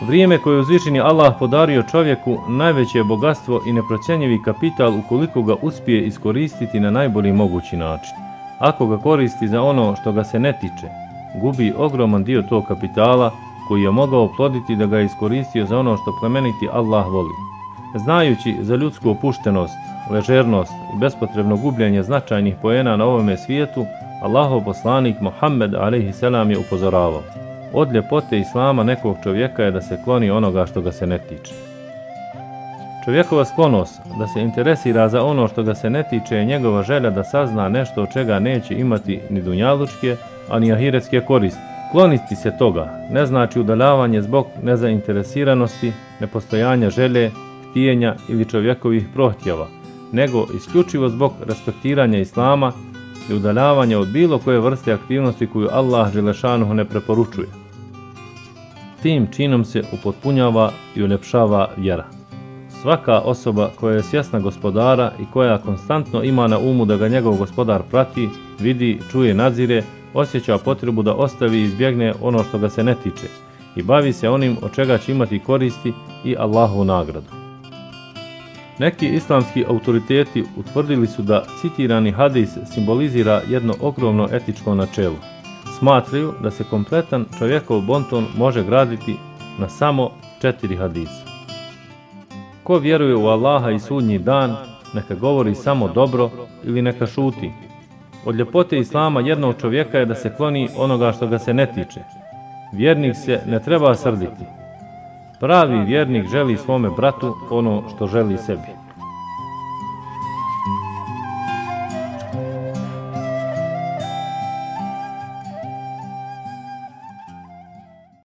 Vrijeme koje uzvišeni Allah podario čovjeku najveće je bogatstvo i neprocjenjivi kapital ukoliko ga uspije iskoristiti na najbolji mogući način. Ako ga koristi za ono što ga se ne tiče, gubi ogroman dio tog kapitala koji je mogao ploditi da ga je iskoristio za ono što plemeniti Allah voli. Znajući za ljudsku opuštenost, ležernost i bespotrebno gubljenje značajnih poena na ovome svijetu, Allahov poslanik Muhammed a.s. je upozoravao: od ljepote Islama nekog čovjeka je da se kloni onoga što ga se ne tiče. Čovjekova sklonost da se interesira za ono što ga se ne tiče je njegova želja da sazna nešto od čega neće imati ni dunjalučke, a ni ahiretske koristi. Kloniti se toga ne znači udaljavanje zbog nezainteresiranosti, nepostojanja želje, htijenja ili čovjekovih prohtjeva, nego isključivo zbog respektiranja Islama i udaljavanja od bilo koje vrste aktivnosti koju Allah dželešanuhu ne preporučuje. Tim činom se upotpunjava i uljepšava vjera. Svaka osoba koja je svjesna gospodara i koja konstantno ima na umu da ga njegov gospodar prati, vidi, čuje, nadzire, osjeća potrebu da ostavi i izbjegne ono što ga se ne tiče i bavi se onim od čega će imati koristi i Allahovu nagradu. Neki islamski autoriteti utvrdili su da citirani hadis simbolizira jedno ogromno etičko načelo. Smatraju da se kompletan čovjekov bonton može graditi na samo 4 hadisa. Ko vjeruje u Allaha i sudnji dan, neka govori samo dobro ili neka šuti. Od ljepote Islama jednog čovjeka je da se kloni onoga što ga se ne tiče. Vjernik se ne treba srditi. Pravi vjernik želi svome bratu ono što želi sebi.